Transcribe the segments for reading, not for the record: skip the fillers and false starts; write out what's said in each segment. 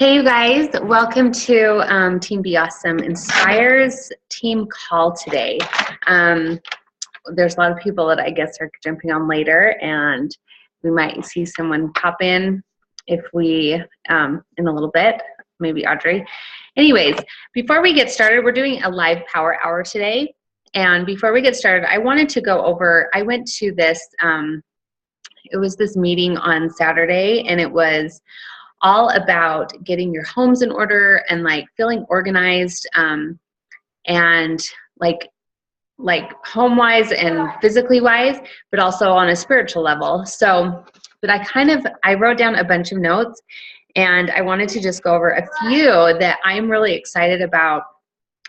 Hey, you guys, welcome to Team Be Awesome Inspires team call today. There's a lot of people that I guess are jumping on later, and we might see someone pop in if we, in a little bit, maybe Audrey. Anyways, before we get started, we're doing a live power hour today. And before we get started, I wanted to go over, I went to this, it was this meeting on Saturday, and it was all about getting your homes in order and like feeling organized, and like home wise and physically wise, but also on a spiritual level. So, but I wrote down a bunch of notes, and I wanted to just go over a few that I'm really excited about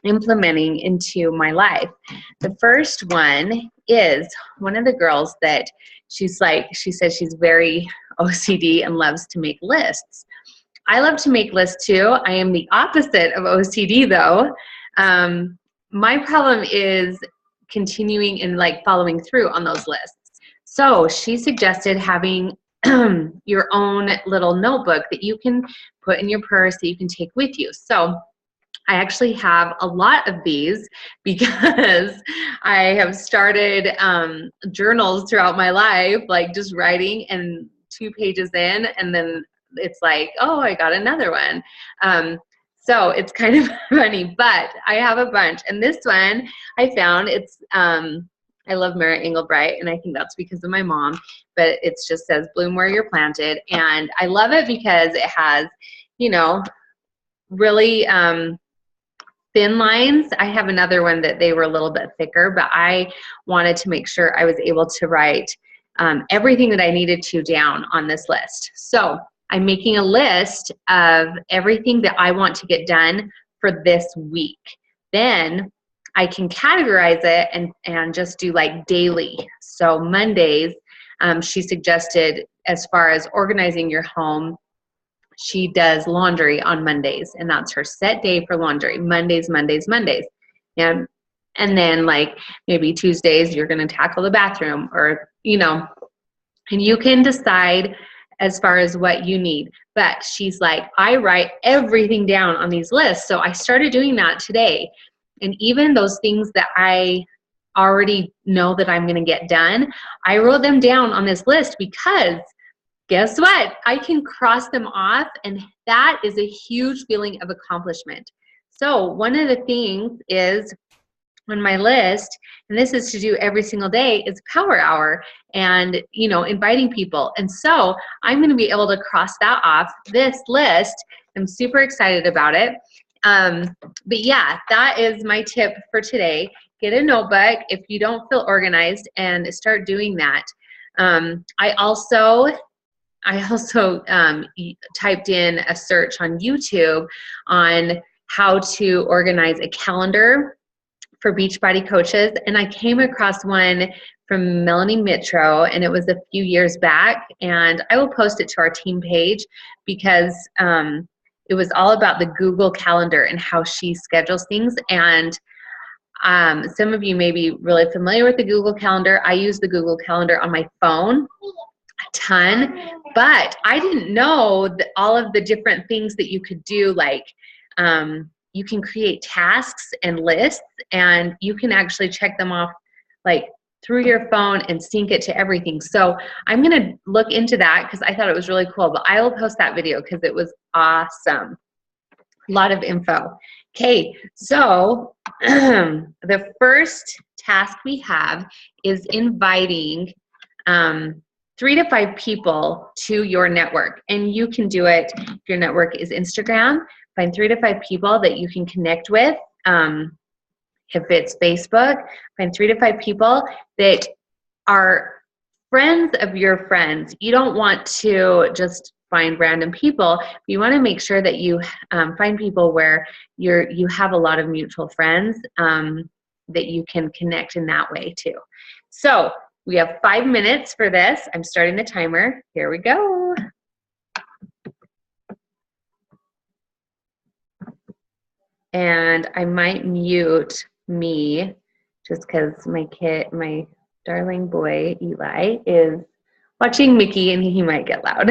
implementing into my life. The first one is one of the girls that she says she's very OCD and loves to make lists. I love to make lists too. I am the opposite of OCD though. My problem is continuing and like following through on those lists. So she suggested having your own little notebook that you can put in your purse that you can take with you. So I actually have a lot of these because I have started journals throughout my life, like just writing, and 2 pages in, and then it's like, oh, I got another one. So it's kind of funny, but I have a bunch. And this one I found, I love Mara Engelbreit, and I think that's because of my mom, but it just says, bloom where you're planted. And I love it because it has, really thin lines. I have another one that they were a little bit thicker, but I wanted to make sure I was able to write everything that I needed to down on this list. So I'm making a list of everything that I want to get done for this week. Then I can categorize it and just do like daily. So Mondays, she suggested, as far as organizing your home, she does laundry on Mondays, and that's her set day for laundry. Mondays. And then like maybe Tuesdays, you're going to tackle the bathroom, or, and you can decide as far as what you need. But she's like, I write everything down on these lists. So I started doing that today. And even those things that I already know that I'm going to get done, I wrote them down on this list because guess what? I can cross them off, and that is a huge feeling of accomplishment. So one of the things is on my list, and this is to do every single day, is power hour and, inviting people. And so I'm going to be able to cross that off this list. I'm super excited about it. But yeah, that is my tip for today. Get a notebook if you don't feel organized and start doing that. I also typed in a search on YouTube on how to organize a calendar for Beachbody coaches, and I came across one from Melanie Mitro, and it was a few years back, and I will post it to our team page because it was all about the Google Calendar and how she schedules things. And some of you may be really familiar with the Google Calendar. I use the Google Calendar on my phone a ton, but I didn't know that all of the different things that you could do, like you can create tasks and lists, and you can actually check them off like through your phone and sync it to everything. So I'm going to look into that because I thought it was really cool, but I will post that video because it was awesome. A lot of info. Okay, so the first task we have is inviting 3 to 5 people to your network. And you can do it if your network is Instagram. Find 3 to 5 people that you can connect with. If it's Facebook, find 3 to 5 people that are friends of your friends. You don't want to just find random people. You want to make sure that you find people where you have a lot of mutual friends that you can connect in that way too. So we have 5 minutes for this. I'm starting the timer. Here we go. And I might mute me just because my darling boy, Eli, is watching Mickey and he might get loud.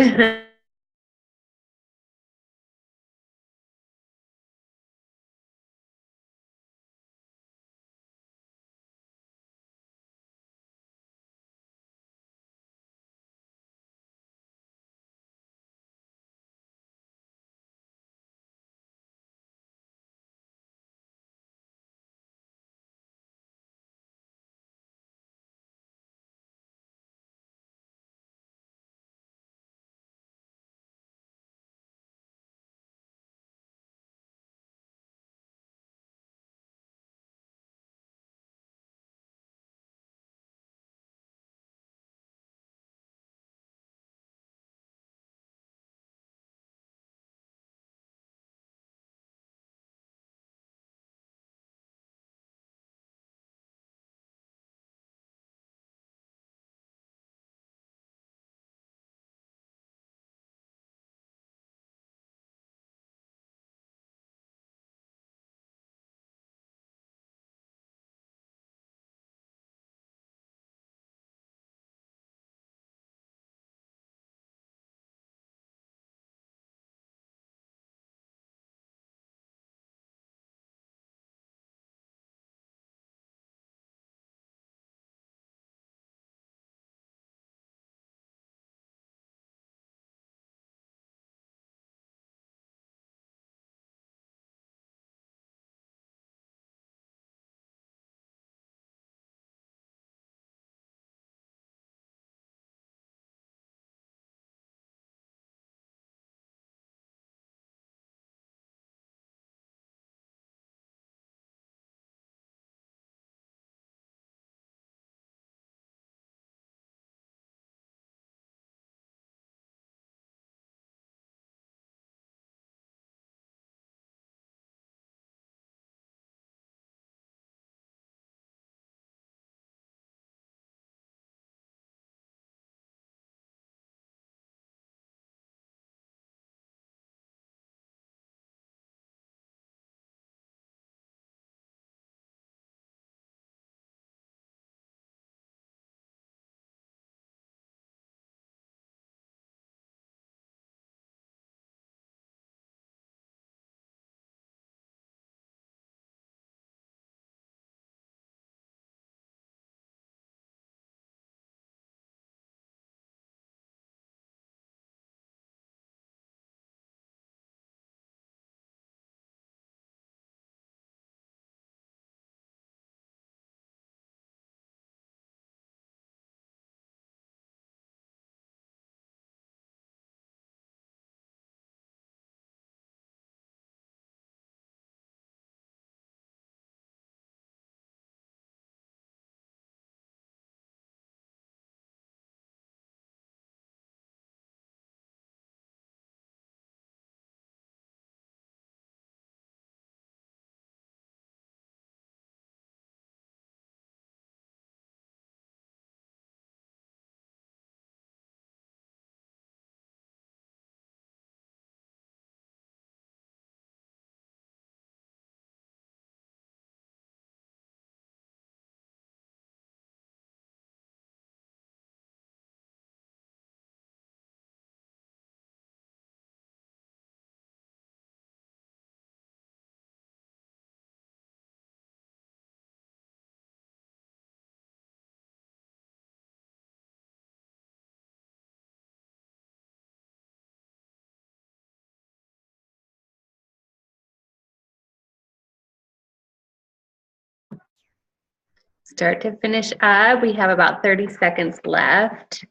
start to finish up. We have about 30 seconds left.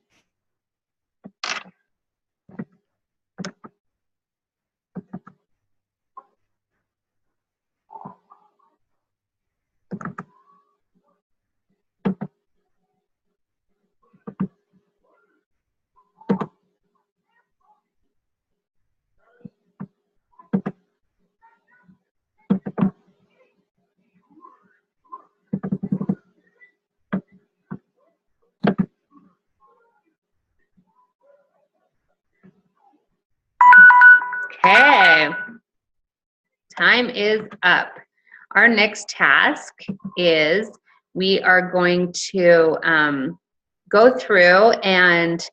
Okay, time is up. Our next task is we are going to go through and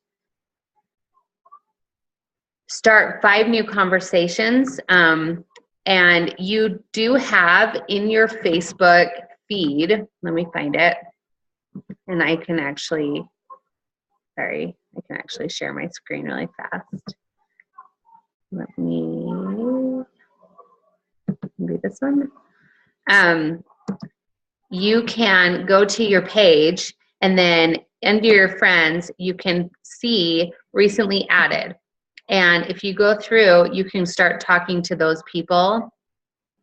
start 5 new conversations. And you do have in your Facebook feed, let me find it, and I can actually, sorry, I can actually share my screen really fast. Let me do this one. You can go to your page and then under your friends, you can see recently added. And if you go through, you can start talking to those people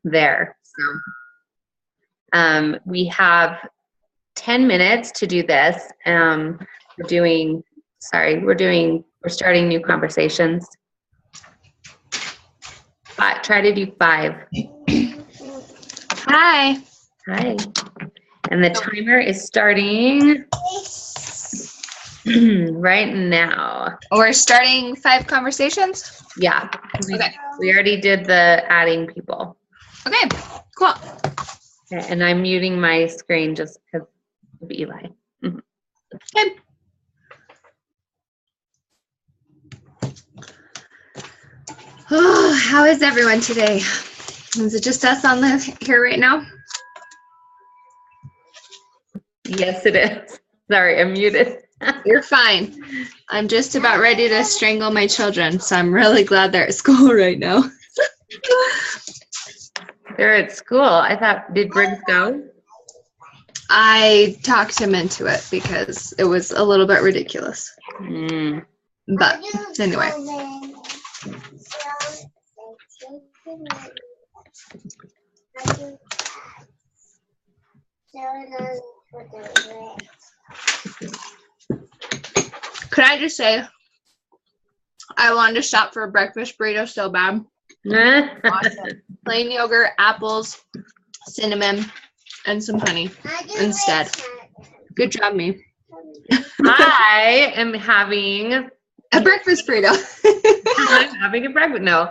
there. So we have 10 minutes to do this. We're starting new conversations. Try to do 5. Hi. Hi. And the timer is starting right now. We're starting 5 conversations? Yeah. Okay. We already did the adding people. Okay, cool. Okay, and I'm muting my screen just because of Eli. Okay. Oh, how is everyone today? Is it just us on here right now? Yes, it is. Sorry, I'm muted. You're fine. I'm just about ready to strangle my children, so I'm really glad they're at school right now. They're at school. I thought, did Briggs go? I talked him into it because it was a little bit ridiculous. But anyway. Could I just say, I wanted to shop for a breakfast burrito so bad. Awesome. Plain yogurt, apples, cinnamon, and some honey instead. Good job, me. I am having a breakfast burrito. I'm having a breakfast. No.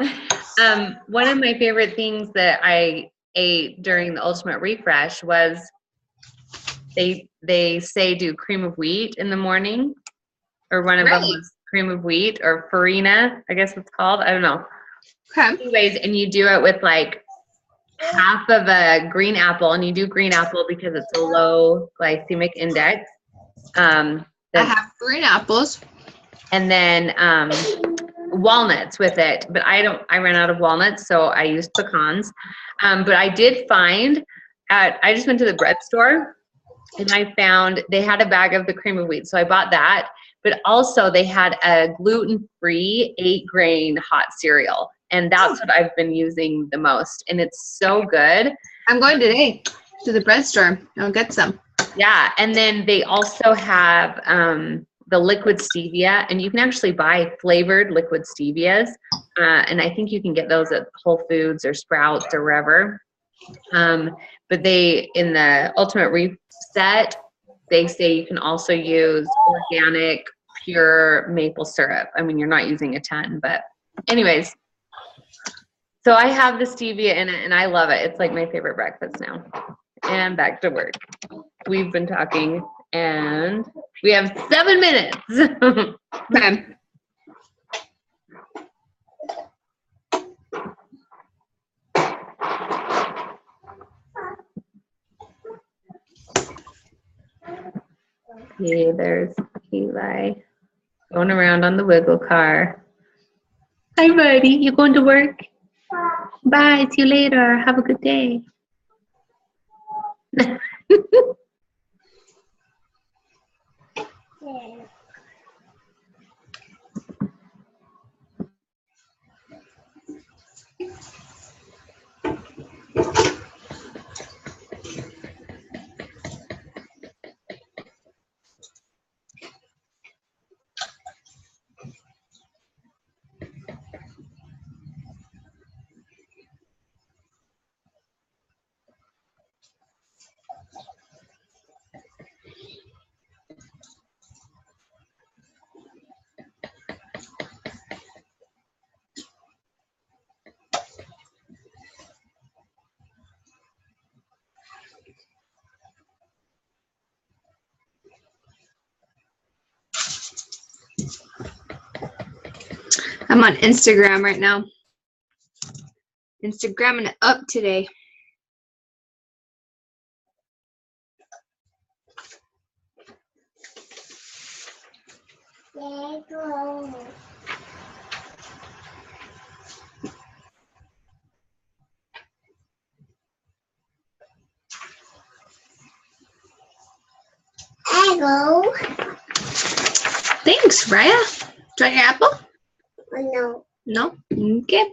One of my favorite things that I ate during the Ultimate Refresh was they say do cream of wheat in the morning, or one of them was cream of wheat or farina, I guess it's called. I don't know. Okay. Anyways, and you do it with like half of a green apple, and you do green apple because it's a low glycemic index. I have green apples. And then walnuts with it, but I ran out of walnuts, so I used pecans. But I did find I just went to the bread store and I found they had a bag of the cream of wheat, so I bought that. But also they had a gluten-free 8-grain hot cereal, and that's what I've been using the most, and it's so good. I'm going today to the bread store. I'll get some. Yeah, and then they also have the liquid stevia, and you can actually buy flavored liquid stevias, and I think you can get those at Whole Foods or Sprouts or wherever. But they, in the Ultimate Reset, they say you can also use organic, pure maple syrup. I mean, you're not using a ton, but anyways. So I have the stevia in it, and I love it. It's like my favorite breakfast now. And back to work. We've been talking, and we have 7 minutes. Okay. Okay, there's Eli going around on the wiggle car. Hi, buddy. You going to work? Bye. See you later. Have a good day. I'm on Instagram right now. Instagramming it up today. Hello. Thanks, Raya. Do you want your apple? No. No? Okay.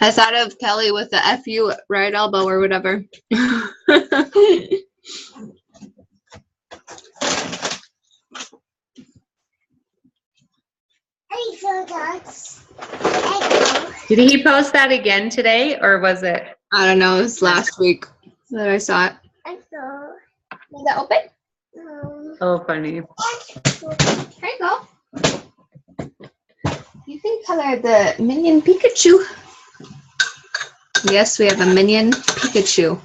I thought of Kelly with the FU right elbow or whatever. Did he post that again today, or was it? I don't know. It was last week that I saw it. Is that open? Oh, funny. There you go. You can color the Minion Pikachu. Yes, we have a Minion Pikachu.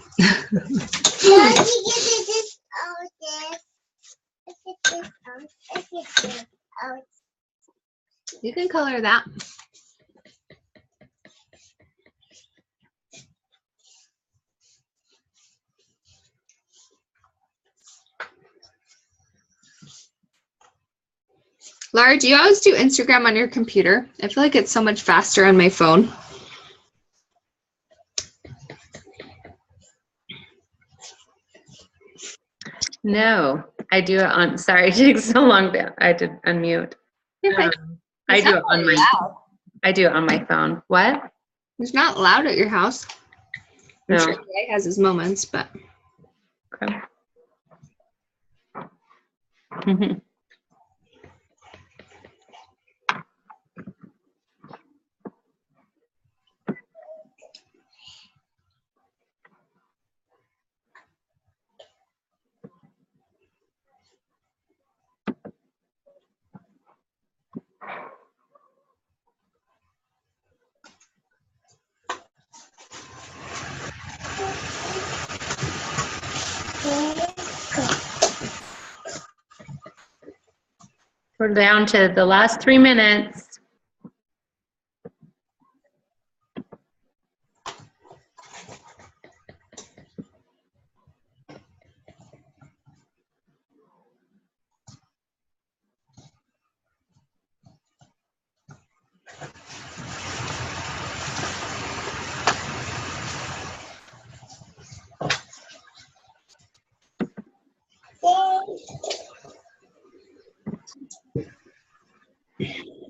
You can color that. Laura, do you always do Instagram on your computer? I feel like it's so much faster on my phone. No, I do it on. Sorry, it takes so long to. I did unmute. I do it on my. Loud. I do it on my phone. What? It's not loud at your house. I'm No. sure Jay has his moments, but Okay. Mhm. We're down to the last 3 minutes.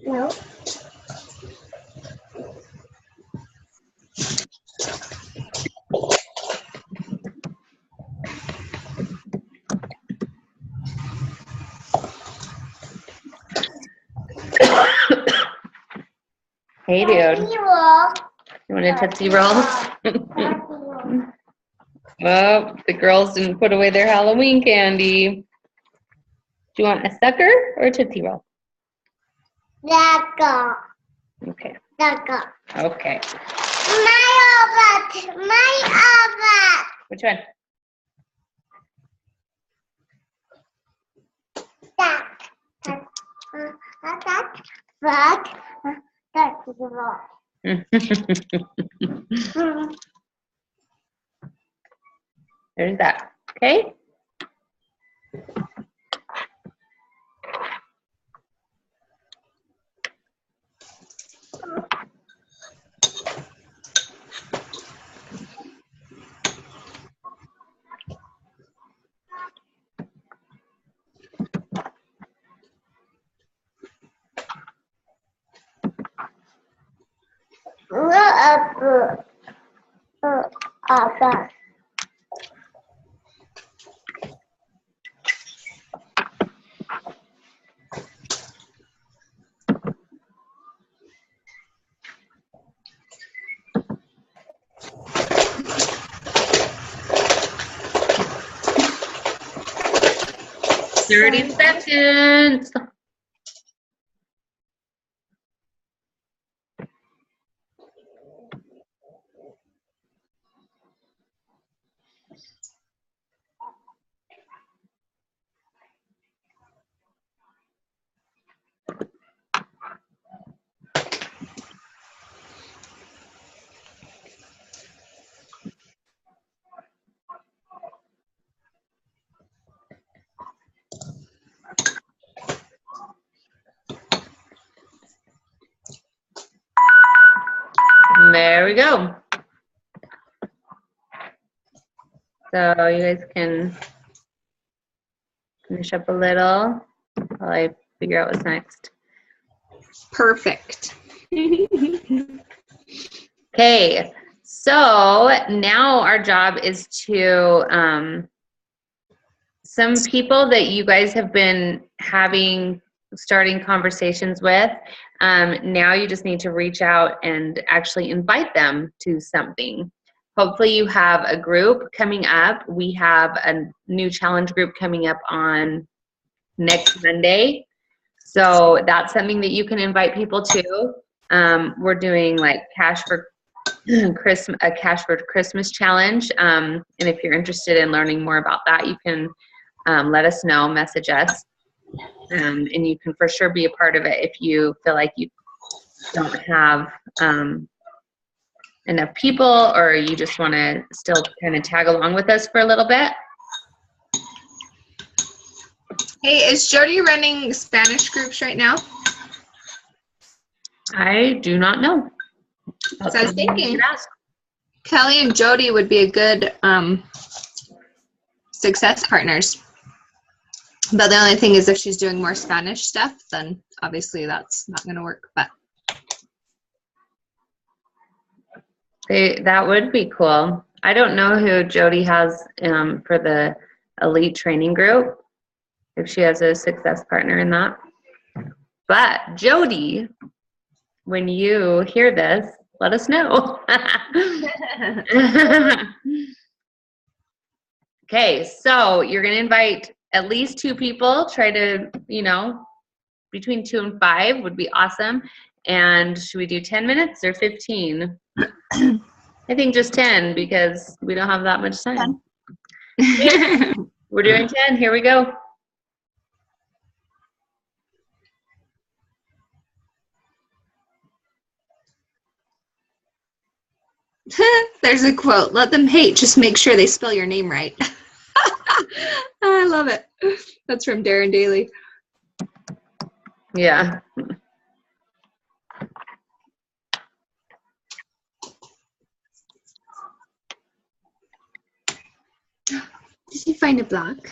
No. Hey, dude. Zero. You want a Tootsie Roll? Well, the girls didn't put away their Halloween candy. Do you want a sucker or a Tootsie Roll? Sucker. Okay. Sucker. Okay. My oven. My oven. Which one? That. That's the rock. There's that. Okay. Up. Thirty seconds. There we go. So you guys can finish up a little while I figure out what's next. Perfect. Okay, so now our job is to, some people that you guys have been starting conversations with, now you just need to reach out and actually invite them to something. Hopefully you have a group coming up. We have a new challenge group coming up on next Monday. So that's something that you can invite people to. We're doing like Cash for Christmas challenge. And if you're interested in learning more about that, you can let us know, message us. And you can for sure be a part of it if you feel like you don't have enough people, or you just want to still kind of tag along with us for a little bit. Hey, is Jody running Spanish groups right now? I do not know. So I was thinking Kelly and Jody would be a good success partners. But the only thing is, if she's doing more Spanish stuff, then obviously that's not going to work. But that would be cool. I don't know who Jody has for the elite training group, if she has a success partner in that. But Jody, when you hear this, let us know. Okay, so you're going to invite at least 2 people. Try to, between 2 and 5 would be awesome. And should we do 10 minutes or 15? I think just 10 because we don't have that much time. We're doing 10. Here we go. there's a quote: "Let them hate, just make sure they spell your name right." I love it. That's from Darren Daly. Yeah. Did you find a block?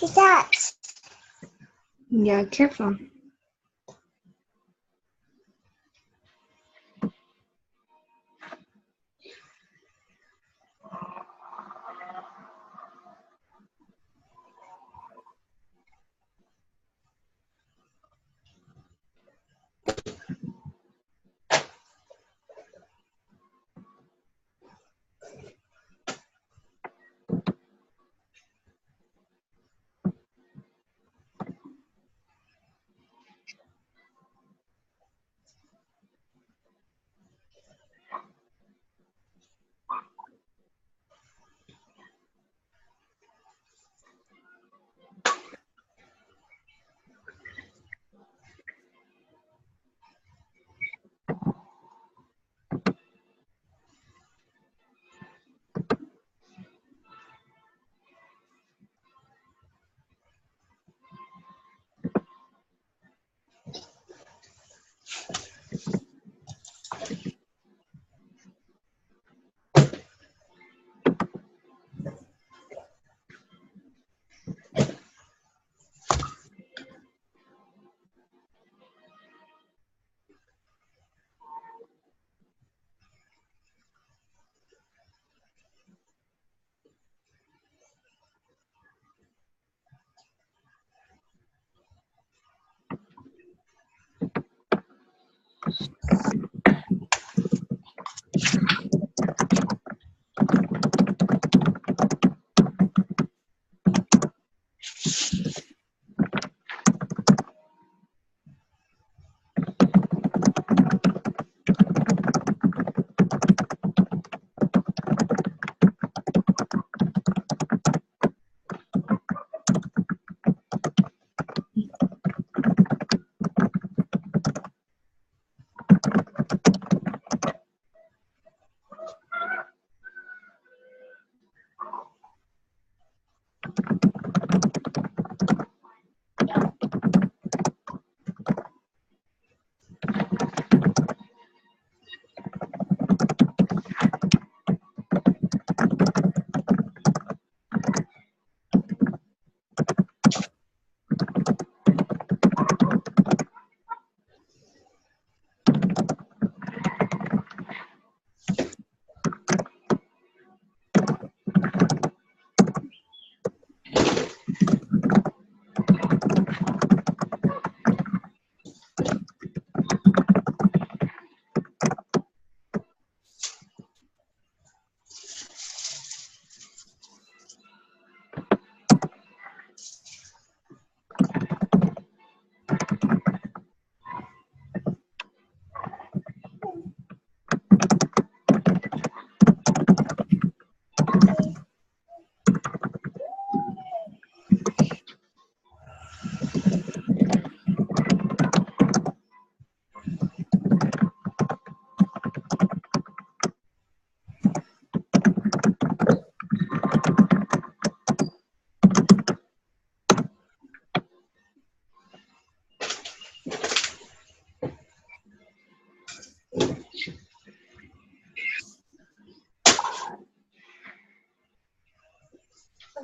That. Yeah, careful.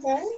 Then,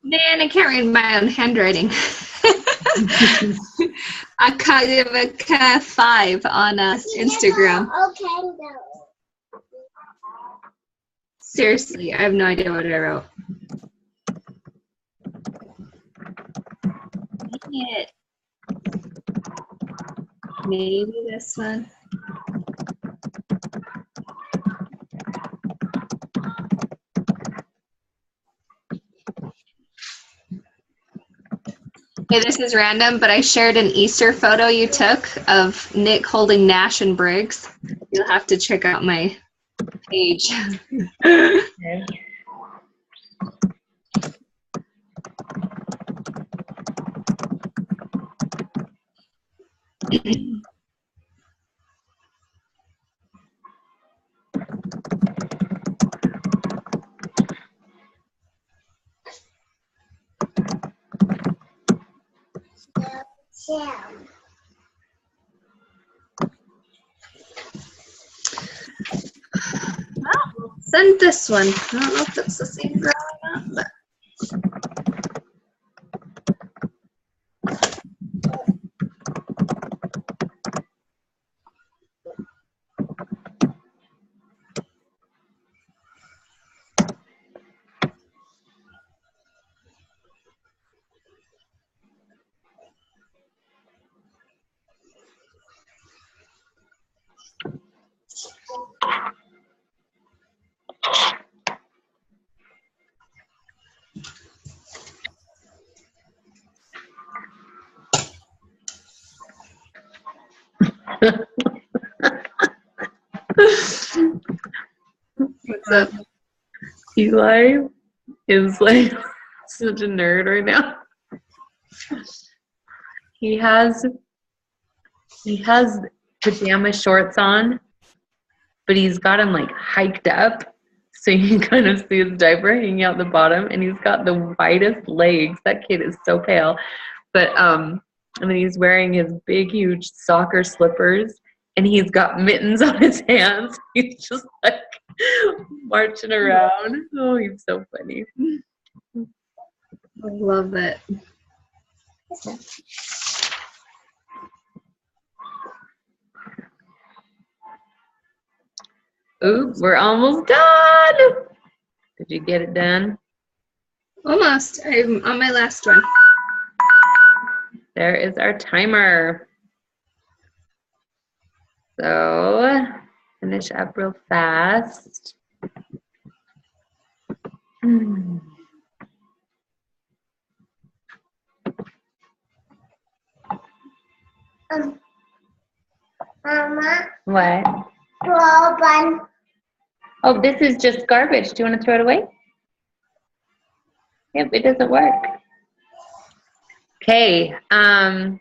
Man, I can't read my own handwriting. I give a 5 on Instagram. Okay, no. Seriously, I have no idea what I wrote. Dang it. Maybe this one. Okay, this is random, but I shared an Easter photo you took of Nick holding Nash and Briggs. You'll have to check out my page. Okay. Sam. Well, send this one. I don't know if it's the same girl or not, but what's up? Eli is like such a nerd right now. He has pajama shorts on, but he's got them like hiked up, so you can kind of see his diaper hanging out the bottom, and he's got the whitest legs. That kid is so pale. But and then he's wearing his big, huge soccer slippers, and he's got mittens on his hands. He's just like marching around. Oh, he's so funny. I love it. Ooh, we're almost done. Did you get it done? Almost. I'm on my last one. There is our timer. So finish up real fast. Mama, What? 12 Oh, this is just garbage. Do you want to throw it away? Yep, it doesn't work. Okay. Oh.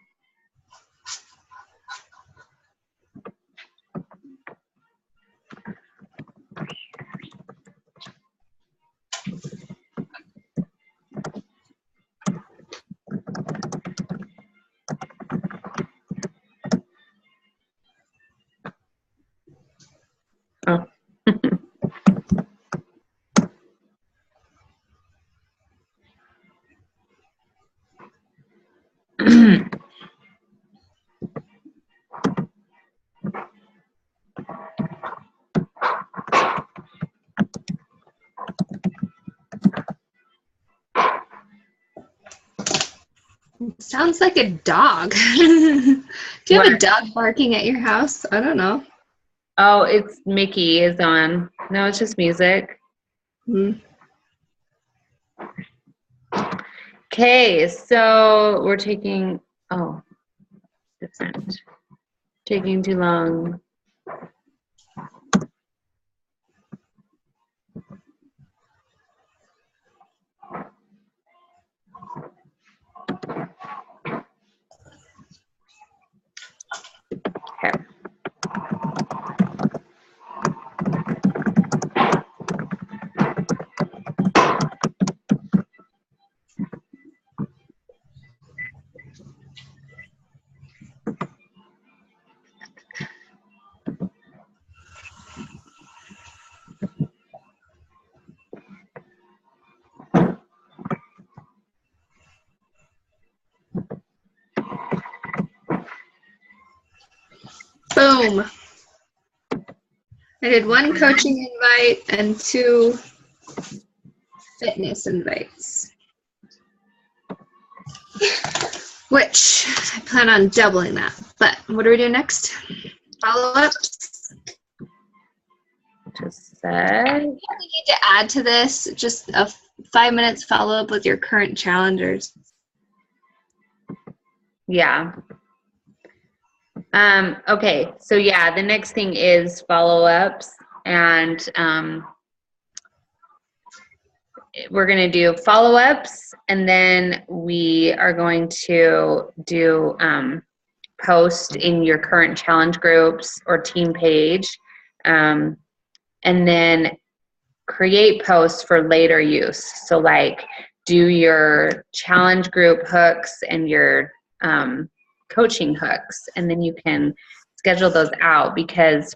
Sounds like a dog. Do you have a What? dog barking at your house? I don't know. Oh, it's Mickey is on. No, it's just music. Hmm. Okay, so we're taking, oh, different. Taking too long. Okay. Boom. I did 1 coaching invite and 2 fitness invites. Which I plan on doubling that. But what do we do next? Follow-ups? Just said. We need to add to this just a 5 minutes follow-up with your current challengers. Yeah. Okay, so yeah, the next thing is follow-ups, and we're going to do follow-ups, and then we are going to do post in your current challenge groups or team page, and then create posts for later use. So like do your challenge group hooks and your coaching hooks, and then you can schedule those out, because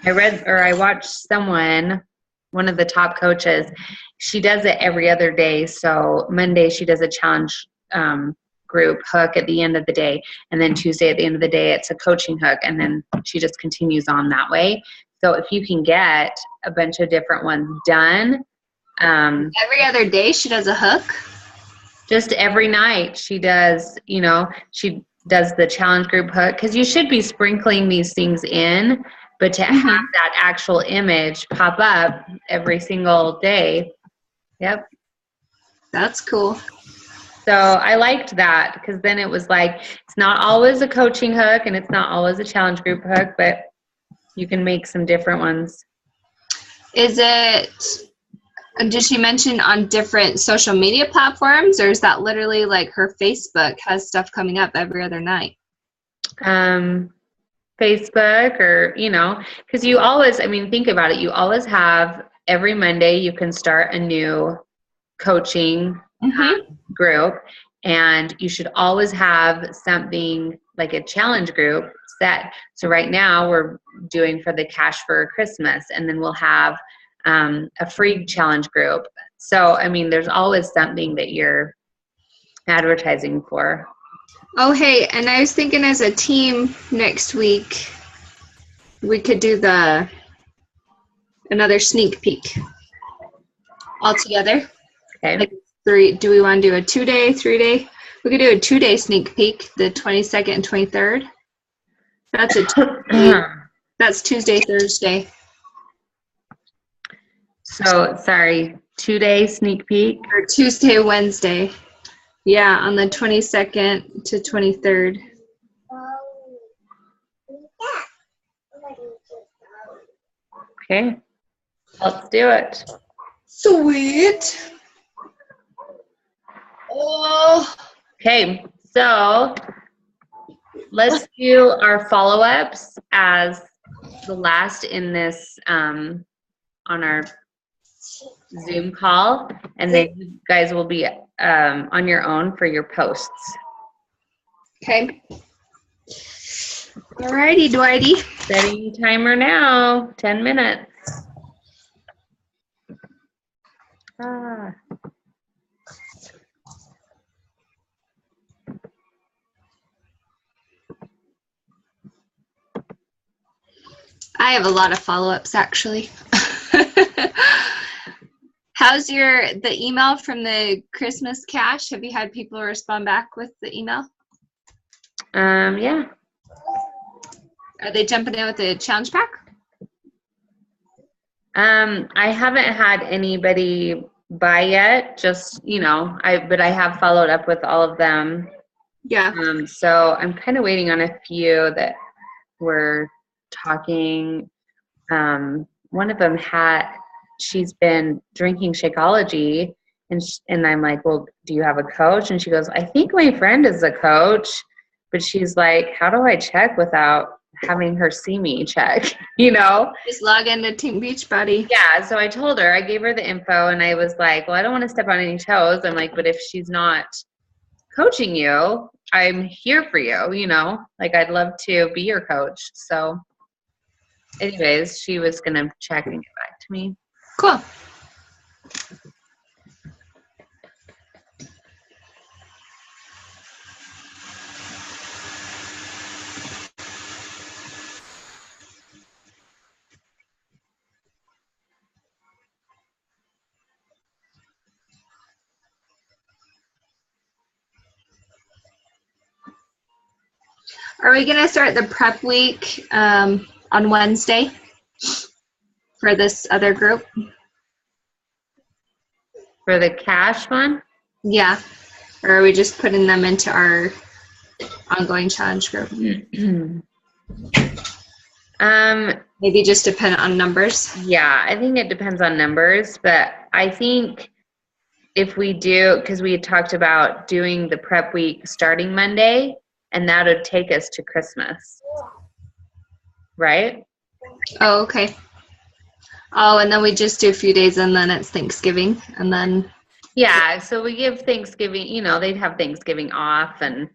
I watched one of the top coaches, she does it every other day. So Monday she does a challenge group hook at the end of the day, and then Tuesday at the end of the day it's a coaching hook, and then she just continues on that way. So if you can get a bunch of different ones done. Every other day she does a hook? Just every night she does, she does the challenge group hook, because you should be sprinkling these things in, but to have that actual image pop up every single day. Yep. That's cool. So I liked that, because then it was like, it's not always a coaching hook and it's not always a challenge group hook, but you can make some different ones. Did she mention on different social media platforms, or is that literally like her Facebook has stuff coming up every other night? Facebook, or, because you always, think about it. You always have, every Monday you can start a new coaching group, and you should always have something like a challenge group set. So right now we're doing for the Cash for Christmas, and then we'll have a free challenge group. So, there's always something that you're advertising for. Oh, hey, and I was thinking as a team next week, we could do another sneak peek all together. Okay. Like do we want to do a 2-day, 3-day? We could do a 2-day sneak peek, the 22nd and 23rd. That's Tuesday, Thursday. So, sorry, 2-day sneak peek? Or Tuesday, Wednesday. Yeah, on the 22nd to 23rd. Okay, let's do it. Sweet. Oh. Okay, so let's do our follow-ups as the last in this on our Zoom call, and then you guys will be on your own for your posts. Okay. Alrighty, Dwighty. Setting timer now, 10 minutes. I have a lot of follow-ups, actually. How's the email from the Christmas cash? Have you had people respond back with the email? Yeah. Are they jumping in with the challenge pack? I haven't had anybody buy yet, just, but I have followed up with all of them. Yeah. So I'm kind of waiting on a few that were talking. One of them she's been drinking Shakeology, and I'm like, well, do you have a coach? And she goes, I think my friend is a coach, but she's like, how do I check without having her see me check? Just log into Team Beachbody. Yeah. So I told her, I gave her the info, and I was like, well, I don't want to step on any toes. I'm like, but if she's not coaching you, I'm here for you, like I'd love to be your coach. So anyways, she was going to check and get back to me. Cool. Are we going to start the prep week on Wednesday for this other group? For the cash one? Yeah. Or are we just putting them into our ongoing challenge group? Maybe just depend on numbers. Yeah, I think it depends on numbers, but I think if we do, because we had talked about doing the prep week starting Monday, and that would take us to Christmas. Right? Oh, okay. Oh, and then we just do a few days and then it's Thanksgiving and then. Yeah, so we give Thanksgiving, they'd have Thanksgiving off and.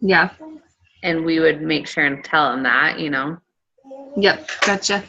Yeah. And we would make sure and tell them that, Yep, gotcha.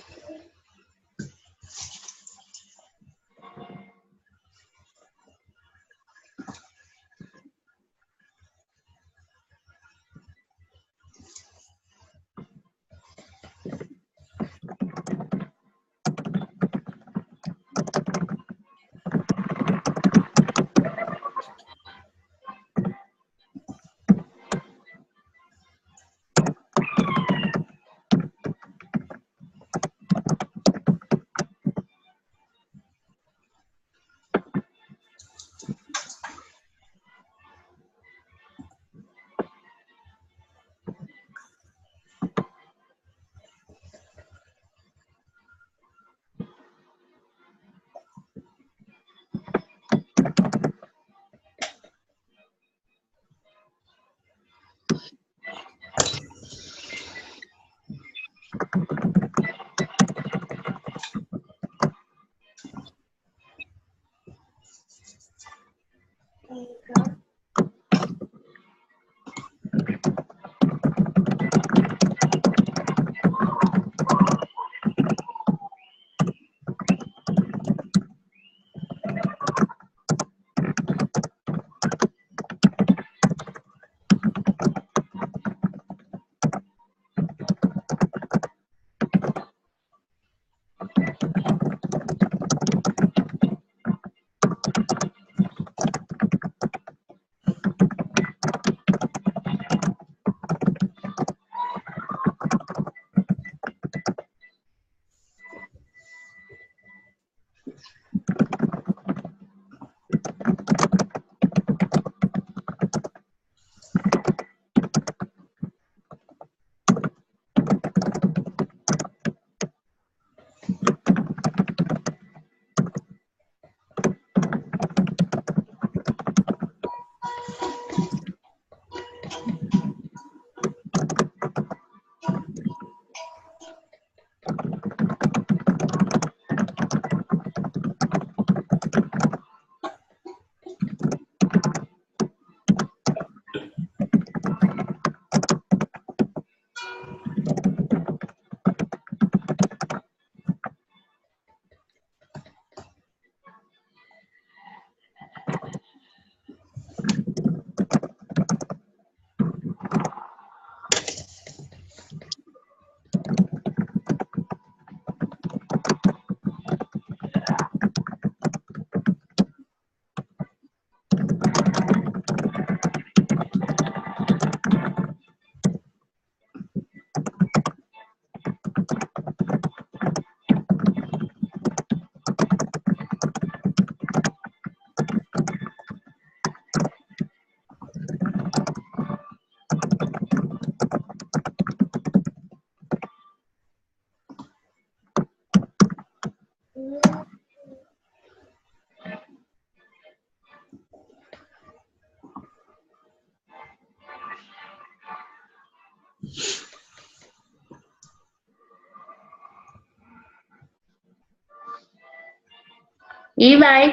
Eli.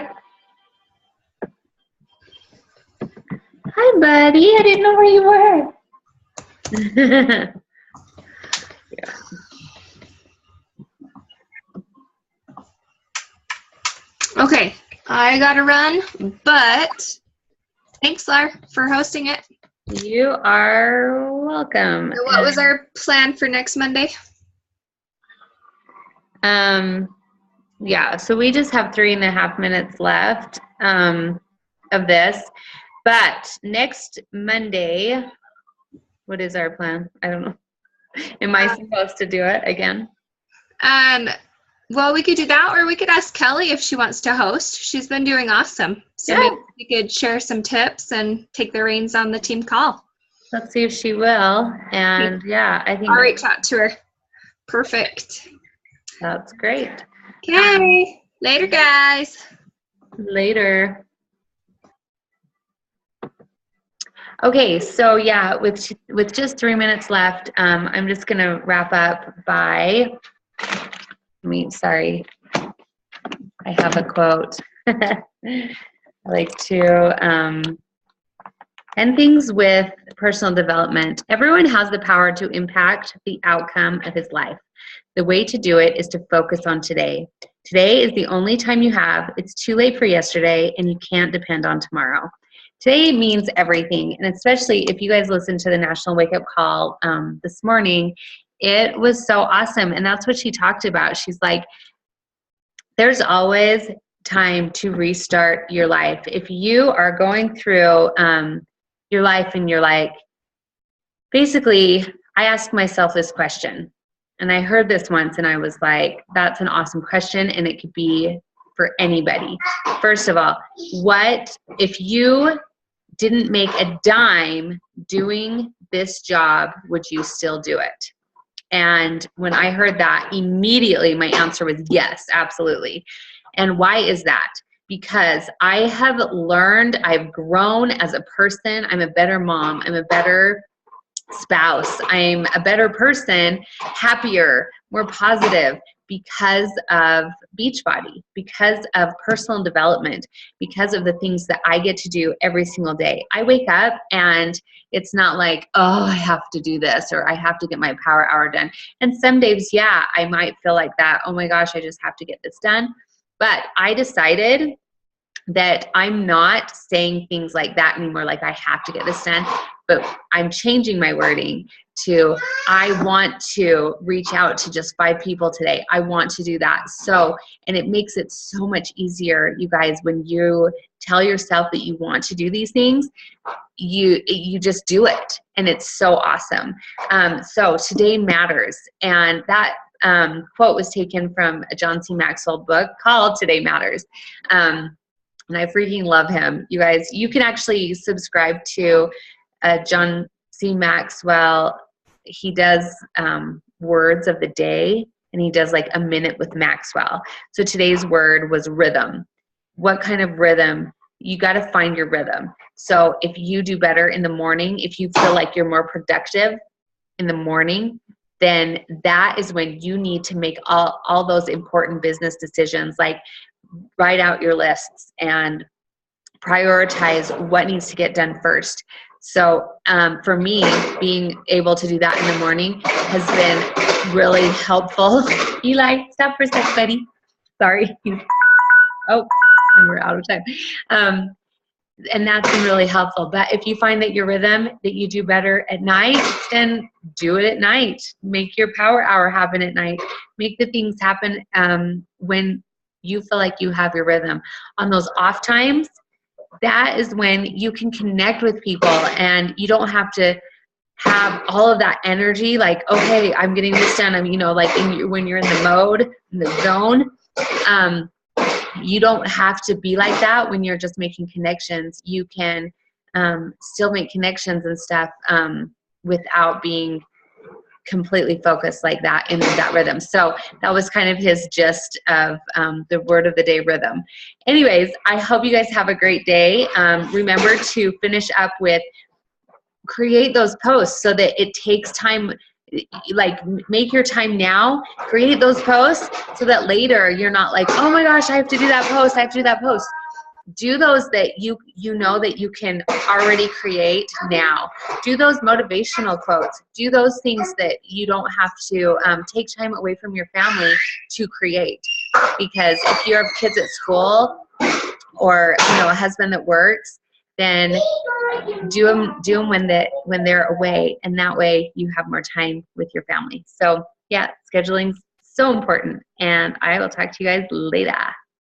Hi, buddy. I didn't know where you were. Yeah. Okay, I gotta run, but thanks, Lar, for hosting it. You are welcome. So what was our plan for next Monday? Yeah, so we just have 3.5 minutes left of this, but next Monday What is our plan? I don't know. Am I supposed to do it again? Well, we could do that, or we could ask Kelly if she wants to host. She's been doing awesome. So Yeah. maybe we could share some tips and take the reins on the team call. Let's see if she will. And yeah, I think I'll reach out to her. Perfect. that's great. Okay. Later, guys. Later. Okay, so yeah, with just 3 minutes left, I'm just gonna wrap up by. Sorry, I have a quote. I like to end things with personal development. Everyone has the power to impact the outcome of his life. The way to do it is to focus on today. Today is the only time you have. It's too late for yesterday, and you can't depend on tomorrow. Today means everything, and especially if you guys listened to the National Wake Up Call this morning, it was so awesome, and that's what she talked about. She's like, there's always time to restart your life. If you are going through your life and you're like, basically, I asked myself this question, and I heard this once, and I was like, that's an awesome question, and it could be for anybody. First of all, what if you didn't make a dime doing this job, would you still do it? And when I heard that, immediately my answer was yes, absolutely. And why is that? Because I have learned, I've grown as a person. I'm a better mom. I'm a better spouse. I'm a better person, happier, more positive, because of Beachbody, because of personal development, because of the things that I get to do every single day. I wake up and it's not like, oh, I have to do this or I have to get my power hour done. And some days, yeah, I might feel like that. Oh my gosh, I just have to get this done. But I decided that I'm not saying things like that anymore, like I have to get this done, but I'm changing my wording to I want to reach out to just 5 people today. I want to do that. So, and it makes it so much easier, you guys, when you tell yourself that you want to do these things, you just do it. And it's so awesome. So today matters. And that quote was taken from a John C. Maxwell book called Today Matters. And I freaking love him. You guys, you can actually subscribe to John C. Maxwell. He does words of the day, and he does like a minute with Maxwell. So today's word was rhythm. What kind of rhythm? You got to find your rhythm. So if you do better in the morning, if you feel like you're more productive in the morning, then that is when you need to make all those important business decisions, like write out your lists and prioritize what needs to get done first. So for me, being able to do that in the morning has been really helpful. Eli, stop for a sec, buddy. Sorry. Oh, and we're out of time. And that's been really helpful. But if you find that your rhythm, that you do better at night, then do it at night. Make your power hour happen at night. Make the things happen when you feel like you have your rhythm. On those off times, that is when you can connect with people, and you don't have to have all of that energy like, okay, I'm getting this done. I'm, like when you're in the mode, in the zone, you don't have to be like that when you're just making connections. You can still make connections and stuff without being completely focused like that in that rhythm. So that was kind of his gist of the word of the day, rhythm. Anyways, I hope you guys have a great day. Remember to finish up with create those posts so that it takes time. Like, make your time now, create those posts so that later you're not like, oh my gosh, I have to do that post. I have to do that post. Do those that you know that you can already create now. Do those motivational quotes. Do those things that you don't have to take time away from your family to create. Because if you have kids at school or a husband that works, then do them when they're away, and that way you have more time with your family. So yeah, scheduling's so important, and I will talk to you guys later.